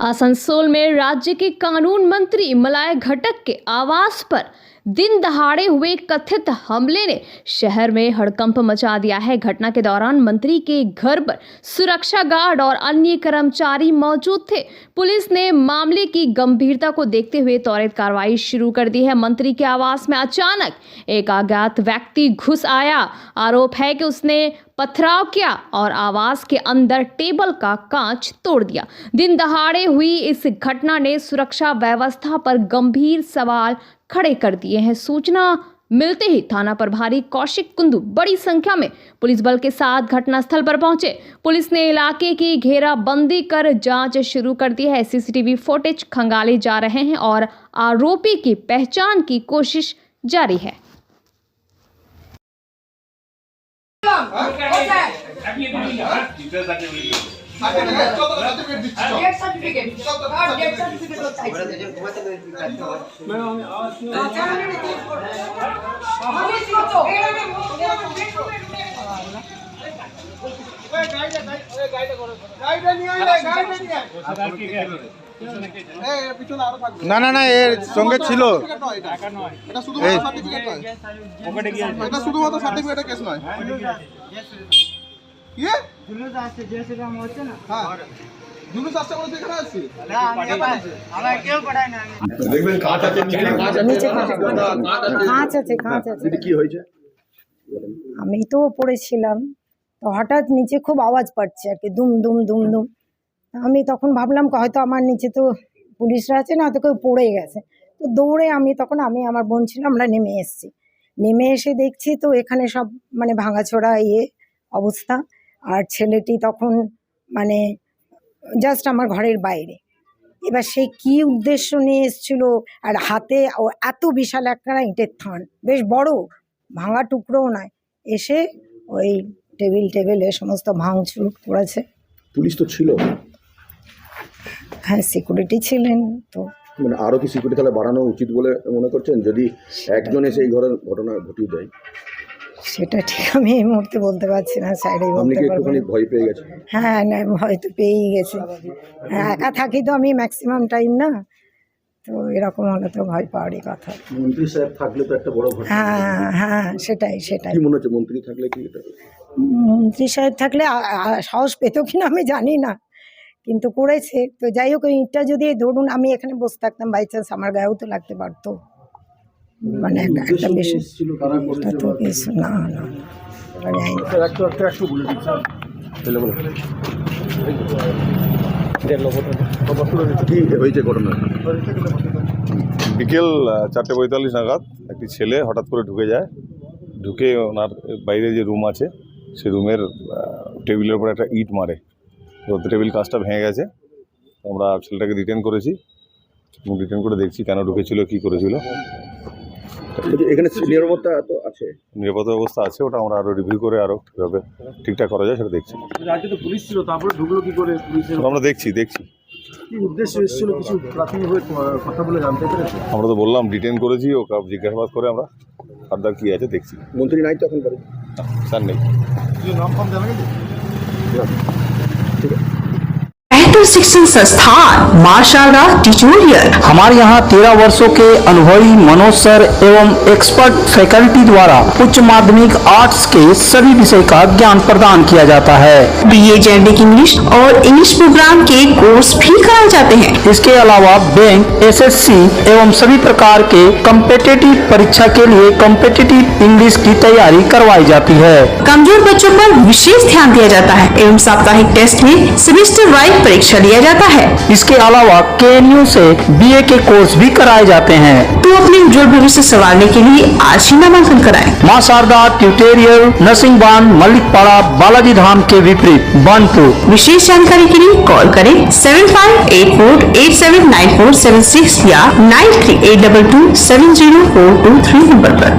आसनसोल में राज्य के कानून मंत्री मलाय घटक के आवास पर दिन दहाड़े हुए कथित हमले ने शहर में हड़कंप मचा दिया है। घटना के दौरान मंत्री के घर पर सुरक्षा गार्ड और अन्य कर्मचारी मौजूद थे। पुलिस ने मामले की गंभीरता को देखते हुए त्वरित कार्रवाई शुरू कर दी है। मंत्री के आवास में अचानक एक अज्ञात व्यक्ति घुस आया। आरोप है कि उसने पथराव किया और आवास के अंदर टेबल का कांच तोड़ दिया। दिन दहाड़े हुई इस घटना ने सुरक्षा व्यवस्था पर गंभीर सवाल खड़े कर दिए हैं। सूचना मिलते ही थाना प्रभारी कौशिक कुंदू बड़ी संख्या में पुलिस बल के साथ घटनास्थल पर पहुंचे। पुलिस ने इलाके की घेराबंदी कर जांच शुरू कर दी है। सीसीटीवी फुटेज खंगाले जा रहे हैं और आरोपी की पहचान की कोशिश जारी है। না না না এর সঙ্গে ছিল এটা শুধুমাত্র সার্টিফিকেট নয়, এটা শুধুমাত্র সার্টিফিকেটের কেস নয়। কি জুলুস আসছে যেরকম হচ্ছে না? হ্যাঁ জুলুস আসছে বলে এখানে আসছি না, আমরা কেউ পাঠাই না। দেখবেন কাঁচ আছে, নিচে কাঁচ আছে। কি হয়েছে? আমি তো পড়েছিলাম, তো হঠাৎ নিচে খুব আওয়াজ পাচ্ছে আর কি, দুম দুম দুম দুম। আমি তখন ভাবলাম হয়তো আমার নিচে তো পুলিশরা আছে না, হয়তো কেউ পড়ে গেছে। তো দৌড়ে আমি আমার বোন ছিল, আমরা নেমে এসেছি। নেমে এসে দেখছি তো এখানে সব মানে ভাঙাচোরা অবস্থা। আর ছেলেটি তখন মানে জাস্ট আমার ঘরের বাইরে। এবার সে কি উদ্দেশ্য নিয়ে এসেছিল, আর হাতে এত বিশাল একটা ইটের থান, বেশ বড়, ভাঙা টুকরোও নয়, এসে ওই টেবিলে সমস্ত ভাঙচুর করেছে। পুলিশ তো ছিল? হ্যাঁ, সিকিউরিটি ছিলেন। তো মানে আরো কি সিকিউরিটি তাহলে বাড়ানো উচিত বলে মনে করছেন, যদি একজন এসে এই ধরনের ঘটনা ঘটিয়ে দেয়? সেটা ঠিক আমি এই মুহূর্তে বলতে পারছি না, সাইডে বলতে পারবো। ভয় পেয়ে গেছে? হ্যাঁ না, ভয় তো পেয়েই গেছে। একা থাকি তো আমি ম্যাক্সিমাম টাইম না, তো এরকম হলে তো ভয় পাওয়ারই কথা। মন্ত্রী সাহেব থাকলে তো একটা বড় ঘটনা। হ্যাঁ সেটাই। কি মনে হচ্ছে মন্ত্রী থাকলে কি এটা? মন্ত্রী সাহেব থাকলে সাহস পেত কিনা আমি জানি না, কিন্তু করেছে। তো যাই হোক, ইটটা যদি ধরুন আমি এখানে বসে থাকতাম, বাই চান্স আমার গায়েও তো লাগতে পারতো। মানে একটা বেশি তো কিছু না কি হয়েছে ঘটনা? বিকেল 4:45 নাগাদ একটি ছেলে হঠাৎ করে ঢুকে ওনার বাইরে যে রুম আছে সেই রুমের টেবিলের উপর একটা ইট মারে। তো টেবিল কাজটা ভেঙে গেছে। আমরা ছেলেটাকে ডিটেন করেছি এবং ডিটেন করে দেখছি কেন ঢুকেছিল, কী করেছিল। এখানে নিরাপত্তা তো আছে? নিরাপত্তা ব্যবস্থা আছে, ওটা আমরা আরও রিভিউ করে আরও কীভাবে ঠিকঠাক করা যায় সেটা দেখছি। আগে তো পুলিশ ছিল, তারপরে ঢুকলো কি করে? পুলিশের আমরা দেখছি কি উদ্দেশ্য এসেছিল কিছু প্রাথমিকভাবে কথা বলে জানতে পেরেছি? আমরা তো বললাম ডিটেন করেছি, ওকে জিজ্ঞাসাবাদ করে আমরা ফার্দার কী আছে দেখছি। মন্ত্রী নাই তো এখন? স্যার নেই। নাম ফাম জানা গেছে? ঠিক আছে। शिक्षण संस्थान मां शारदा ट्यूटोरियल। हमारे यहाँ 13 वर्षों के अनुभवी मनोज सर एवं एक्सपर्ट फैकल्टी द्वारा उच्च माध्यमिक आर्ट्स के सभी विषय का ज्ञान प्रदान किया जाता है। बीए जेनेरिक इंग्लिश और इंग्लिश प्रोग्राम के कोर्स भी कराए जाते हैं। इसके अलावा बैंक, एसएससी एवं सभी प्रकार के कॉम्पिटिटिव परीक्षा के लिए कॉम्पिटिटिव इंग्लिश की तैयारी करवाई जाती है। कमजोर बच्चों पर विशेष ध्यान दिया जाता है एवं साप्ताहिक टेस्ट में सेमेस्टर वाइज परीक्षा लिया जाता है। इसके अलावा केएनयू से बीए के कोर्स भी कराए जाते हैं। तो अपने उज्जवल भविष्य संवारने के लिए आज ही नामांकन कराएं। मां शारदा ट्यूटोरियल, नरसिंहबान, मल्लिकपाड़ा, बालाजी धाम के विपरीत बनपुर। विशेष जानकारी के लिए कॉल करें 7584879476 या 9382270423 नंबर पर।